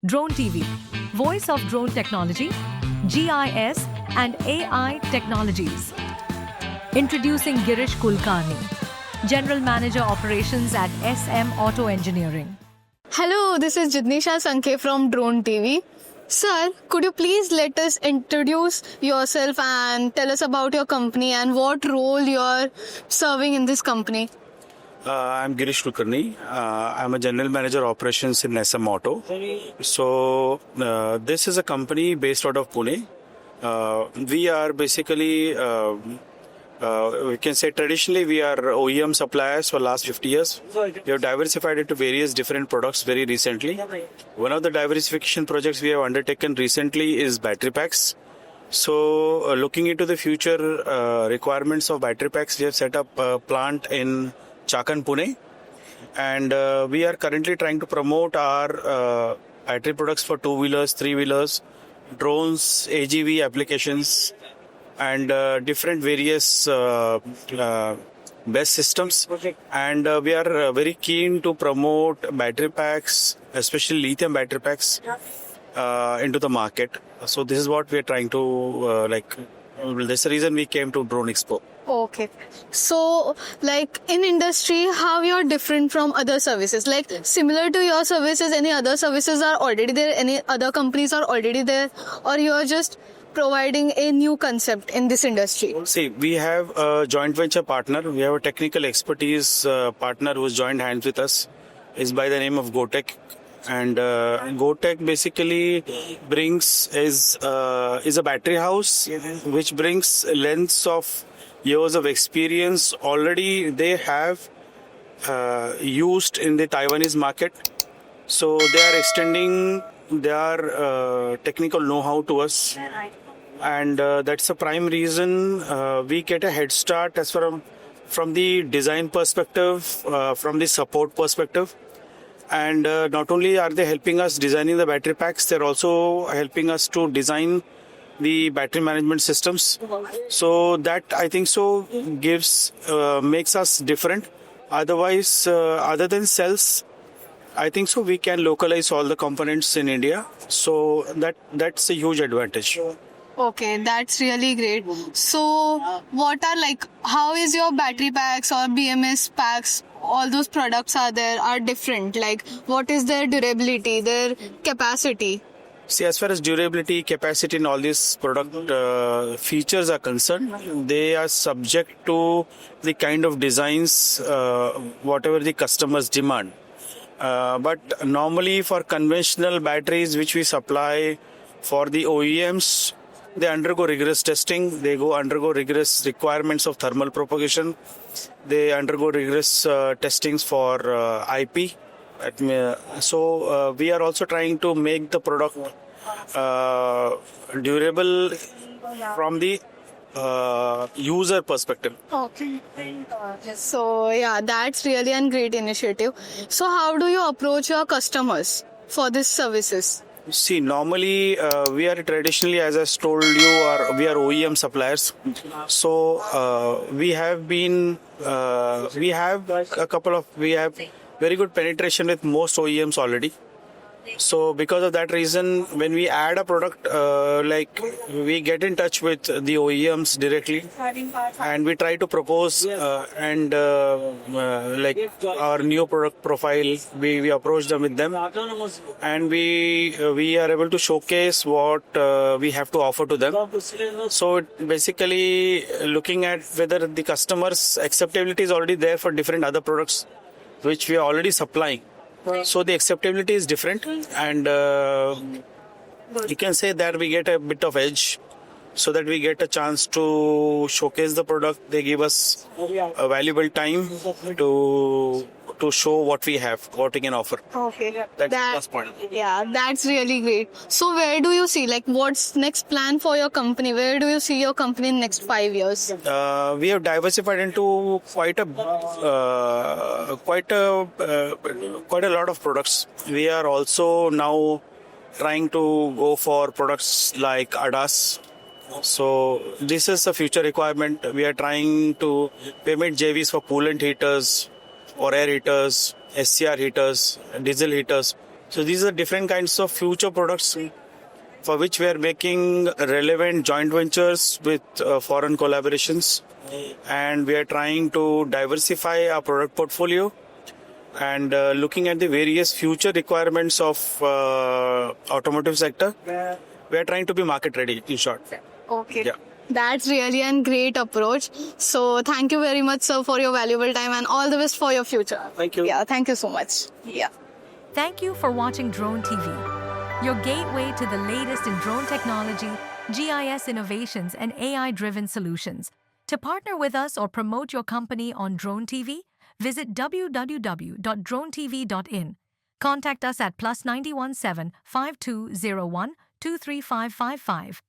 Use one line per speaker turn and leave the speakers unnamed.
Drone TV, voice of drone technology, GIS and AI technologies. Introducing Girish Kulkarni, General Manager Operations at SM Auto Engineering.
Hello, this is Jidnisha Sankhe from Drone TV. Sir, could you please let us introduce yourself and tell us about your company and what role you are serving in this company?
I'm Girish Kulkarni. I'm a General Manager Operations in SM Auto. So this is a company based out of Pune. We are basically, we can say traditionally we are OEM suppliers for last 50 years. We have diversified into various different products very recently. One of the diversification projects we have undertaken recently is battery packs. So looking into the future requirements of battery packs, we have set up a plant in Chakan, Pune, and we are currently trying to promote our battery products for two-wheelers, three-wheelers, drones, AGV applications, and different various BESS systems. And we are very keen to promote battery packs, especially lithium battery packs, into the market. So this is what we are trying to that's the reason we came to Drone Expo.
Okay. So, like in industry, how you're different from other services? Like similar to your services, any other services are already there? Any other companies are already there? Or you're just providing a new concept in this industry?
See, we have a joint venture partner. We have a technical expertise partner who's joined hands with us. Is by the name of GoTech. And GoTech basically is a battery house which brings lengths of years of experience already they have used in the Taiwanese market. So they are extending their technical know-how to us, and that's the prime reason we get a head start as from the design perspective, from the support perspective. And not only are they helping us designing the battery packs, they're also helping us to design the battery management systems. So that I think so makes us different. Otherwise, other than cells, I think so we can localize all the components in India. So that's a huge advantage.
Okay, that's really great. So, how is your battery packs or BMS packs? All those products are different. Like, what is their durability, their capacity?
See, as far as durability, capacity, and all these product features are concerned, they are subject to the kind of designs, whatever the customers demand. But normally for conventional batteries which we supply for the OEMs, they undergo rigorous testing. They undergo rigorous requirements of thermal propagation. They undergo rigorous testings for IP. So we are also trying to make the product durable from the user perspective.
Okay. So yeah, that's really a great initiative. So how do you approach your customers for these services?
See, normally we are traditionally, as I told you, we are OEM suppliers. So we have very good penetration with most OEMs already. So because of that reason, when we add a product, we get in touch with the OEMs directly, and we try to propose our new product profile. We approach them with them, and we are able to showcase what we have to offer to them. So basically, looking at whether the customer's acceptability is already there for different other products which we are already supplying. So the acceptability is different, and you can say that we get a bit of edge, so that we get a chance to showcase the product. They give us a valuable time to show what we have, what we can offer.
Okay.
That's the first point.
Yeah, that's really great. So where do you see, what's next plan for your company? Where do you see your company in next 5 years?
We have diversified into quite a lot of products. We are also now trying to go for products like ADAS. So this is a future requirement. We are trying to make JVs for coolant heaters, or air heaters, SCR heaters, diesel heaters. So these are different kinds of future products for which we are making relevant joint ventures with foreign collaborations, and we are trying to diversify our product portfolio and looking at the various future requirements of automotive sector. We are trying to be market ready, in short.
Okay.
Yeah.
That's really a great approach. So thank you very much, sir, for your valuable time and all the best for your future.
Thank you.
Yeah, thank you so much. Yeah.
Thank you for watching Drone TV, your gateway to the latest in drone technology, GIS innovations, and AI-driven solutions. To partner with us or promote your company on Drone TV, visit www.dronetv.in. Contact us at +917 5201 23555.